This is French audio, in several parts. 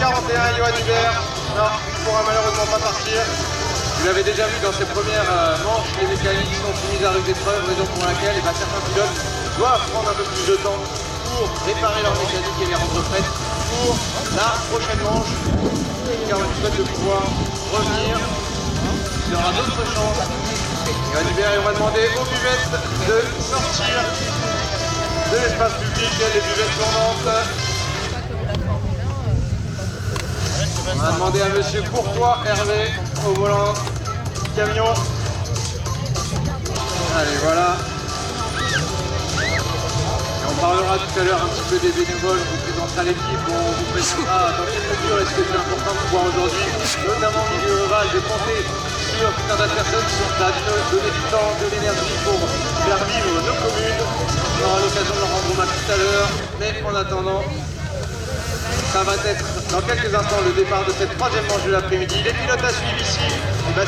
41, Johan Hubert. Non, il ne pourra malheureusement pas partir. Vous l'avez déjà vu dans ses premières manches, les mécaniques sont soumises à rude épreuve, raison pour laquelle certains pilotes doivent prendre un peu plus de temps pour réparer leur mécanique et les rendre prêtes pour la prochaine manche. Car on souhaite de pouvoir revenir. Il y aura d'autres chances. Johan Hubert, on va demander aux buvettes de sortir de l'espace public, les buvettes tournantes. On va demander à monsieur Courtois, Hervé, au volant du camion. Allez, voilà. Et on parlera tout à l'heure un petit peu des bénévoles, on vous présentera l'équipe, on vous présentera dans quelle mesure est-ce que c'est important de pouvoir aujourd'hui, notamment au milieu rural, de compter sur tout un tas de personnes qui sont là, de donner du temps, de l'énergie pour faire vivre nos communes. On aura l'occasion de leur rendre hommage tout à l'heure, mais en attendant, ça va être dans quelques instants le départ de cette troisième manche de l'après-midi. Les pilotes à suivre ici,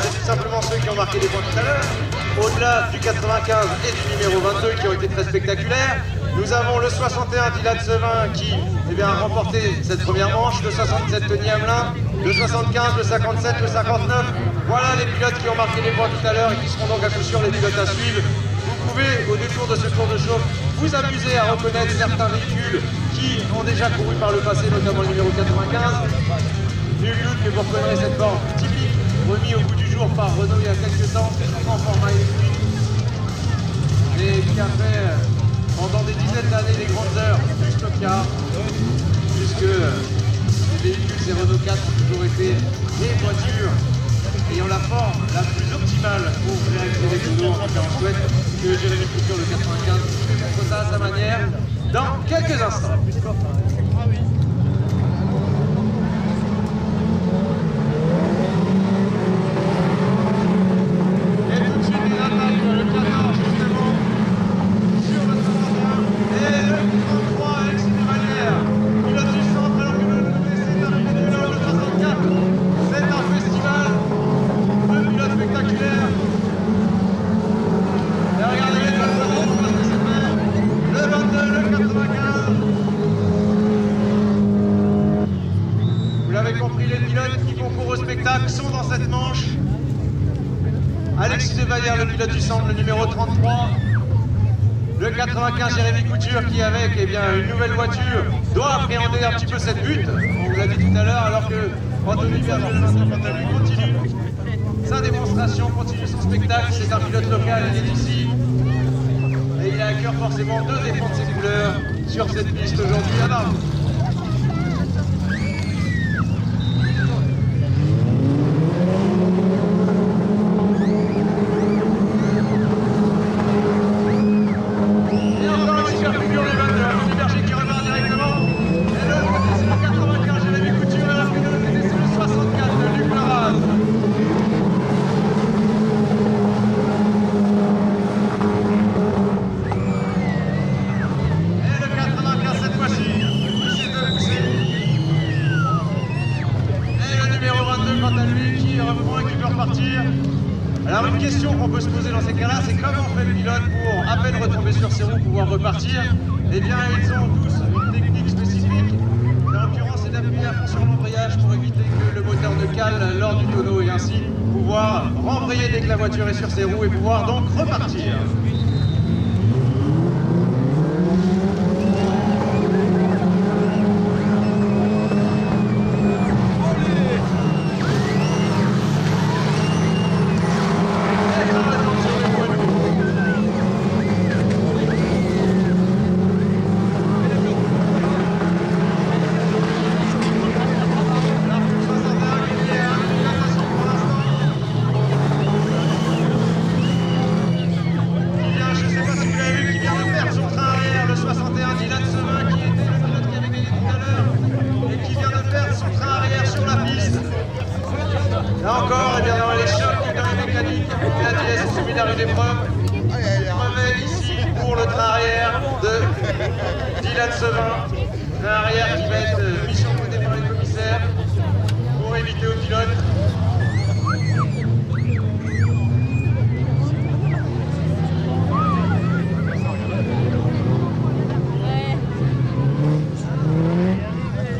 c'est tout simplement ceux qui ont marqué des points tout à l'heure. Au-delà du 95 et du numéro 22 qui ont été très spectaculaires, nous avons le 61 Dylan Sevin qui a remporté cette première manche, le 67 Tony Hamelin, le 75, le 57, le 59. Voilà les pilotes qui ont marqué des points tout à l'heure et qui seront donc à coup sûr les pilotes à suivre. Vous pouvez, au détour de ce tour de chauffe, vous amuser à reconnaître certains véhicules qui ont déjà couru par le passé, notamment le numéro 95. Nul doute que vous reconnaîtrez cette forme typique, remis au goût du jour par Renault il y a quelques temps, en format électrique, et qui a fait pendant des dizaines d'années les grandes heures du stockard, puisque les véhicules, ces Renault 4 ont toujours été des voitures ayant la forme la plus optimale pour réaliser les tours. On souhaite que Jérémy Couture, le 95, montre ça à sa manière dans quelques instants. Et tout de suite, il attaque le 14 justement sur le 31 et le 33 avec ses Valière. Pilote du centre alors que le WC est arrivé du nord, le 64. C'est un festival de pilotes spectaculaires. Et regardez les deux secondes parce que c'est fait. Le 22, le 95. Vous l'avez compris, les pilotes qui concourent au spectacle sont dans cette manche. Alexis Devaillère, le pilote du centre, le numéro 33. Le 95, Jérémy Couture, qui avec une nouvelle voiture doit appréhender un petit peu cette butte. On vous l'a dit tout à l'heure, alors que Anthony Berger, le 25 lui continue sa démonstration, continue son spectacle. C'est un pilote local, il est ici. Et il a à cœur forcément de défendre ses couleurs sur cette piste aujourd'hui. Alors, alors une question qu'on peut se poser dans ces cas-là, c'est comment fait le pilote pour, à peine retomber sur ses roues, pouvoir repartir. Eh bien, ils ont tous une technique spécifique. En l'occurrence, c'est d'appuyer à fond sur l'embrayage pour éviter que le moteur ne cale lors du tonneau et ainsi pouvoir rembrayer dès que la voiture est sur ses roues et pouvoir donc repartir. Là encore, dans les chocs dans les mécaniques, la pièce est soumise à rude épreuve. Brevet ici pour le train arrière de Dylan Sevin. Train arrière qui va être mis sur le côté par les commissaires pour éviter aux pilotes.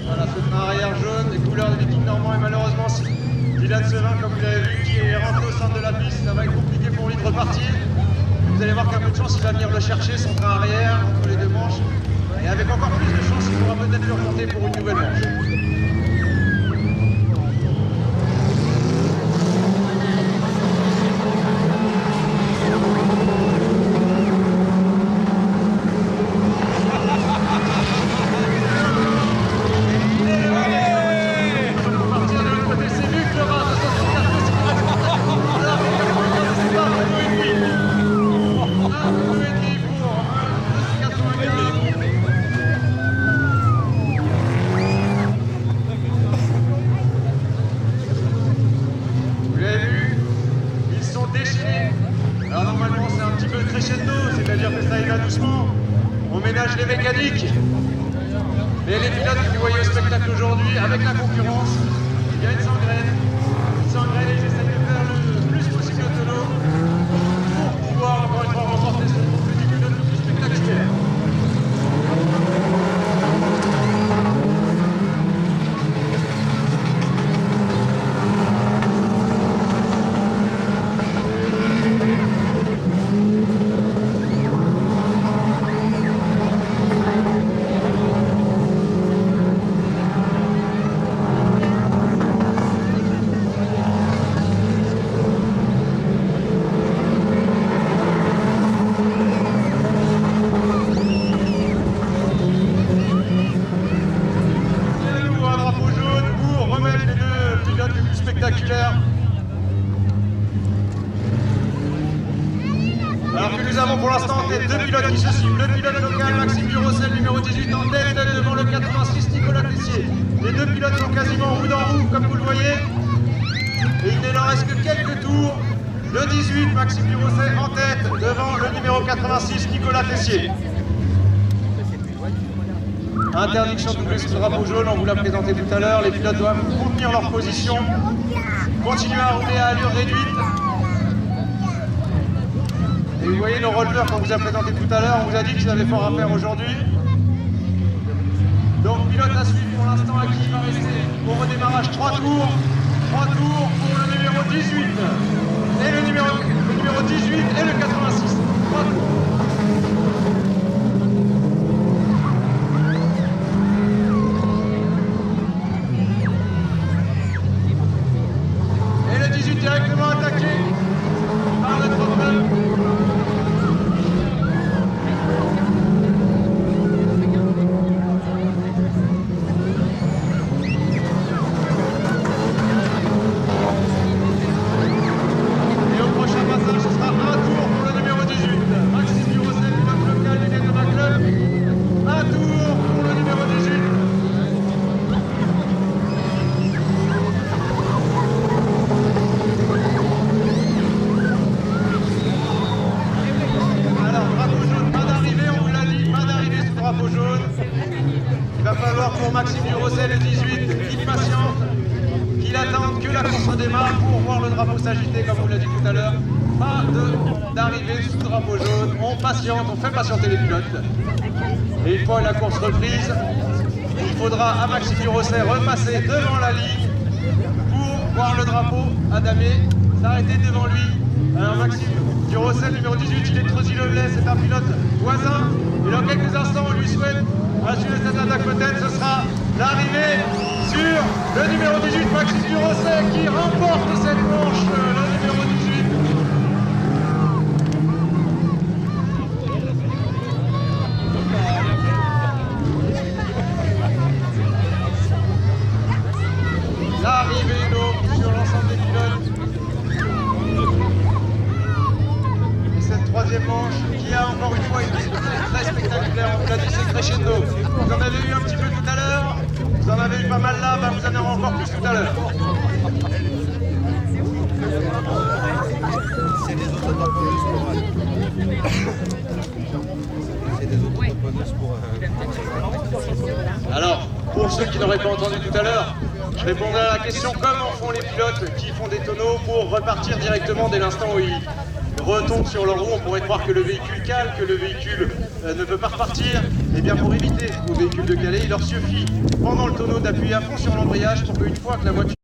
Voilà ce train arrière jaune. qu'un peu de chance, il va venir le chercher, son train arrière, entre les deux manches. Et avec encore plus de chance, il pourra peut-être le remonter pour une nouvelle manche. Alors normalement c'est un petit peu crescendo, c'est-à-dire que ça y va doucement, on ménage les mécaniques. Et les pilotes que vous voyez au spectacle aujourd'hui, avec la concurrence, il y a une sangraine et ils essayent de faire le plus possible de tonneau pour pouvoir encore une fois remporter ce petit pilote le plus spectaculaire. Alors que nous avons pour l'instant deux pilotes qui se suivent. Le pilote local Maxime Durocel, numéro 18 en tête devant le 86 Nicolas Tessier. Les deux pilotes sont quasiment roue dans roue comme vous le voyez. Et il ne leur reste que quelques tours. Le 18 Maxime Durocel en tête devant le numéro 86 Nicolas Tessier. Interdiction de doubler sous le drapeau jaune, on vous l'a présenté tout à l'heure. Les pilotes doivent contenir leur position, continuer à rouler à allure réduite. Et vous voyez nos releveurs qu'on vous a présenté tout à l'heure, on vous a dit qu'ils avaient fort à faire aujourd'hui. Donc pilote à suivre pour l'instant à qui il va rester au redémarrage 3 tours. 3 tours pour le numéro 18 et le numéro 18 et le 86. 3 tours. Et le 18 directement attaqué par le 39. Il va falloir pour Maxime Durocel le 18 qu'il patiente, qu'il attende que la course redémarre pour voir le drapeau s'agiter comme on l'a dit tout à l'heure. Pas d'arrivée sous drapeau jaune, on patiente, on fait patienter les pilotes. Et une fois la course reprise, il faudra à Maxime Durocel repasser devant la ligne pour voir le drapeau Adamé s'arrêter devant lui. Alors Maxime Durocel numéro 18, il est Trozy-le-Velay, c'est un pilote voisin. Et dans quelques instants, on lui souhaite sur le stade d'Aquitaine, ce sera l'arrivée sur le numéro 18, Maxime Durocel, qui remporte cette manche, le numéro 18. L'arrivée donc sur l'ensemble des pilotes. Et cette troisième manche qui a encore une fois une piste très spectaculaire, on vous l'a dit, c'est crescendo. Vous en avez eu un petit peu tout à l'heure, vous en avez eu pas mal là, vous en aurez encore plus tout à l'heure. C'est des autotamponneuses pour... Alors, pour ceux qui n'auraient pas entendu tout à l'heure, je répondrai à la question comment font les pilotes qui font des tonneaux pour repartir directement dès l'instant où ils retombent sur leur roue. On pourrait croire que le véhicule cale, que le véhicule ne peut pas repartir. Et bien pour éviter au véhicule de caler, il leur suffit pendant le tonneau d'appuyer à fond sur l'embrayage pour qu'une fois que la voiture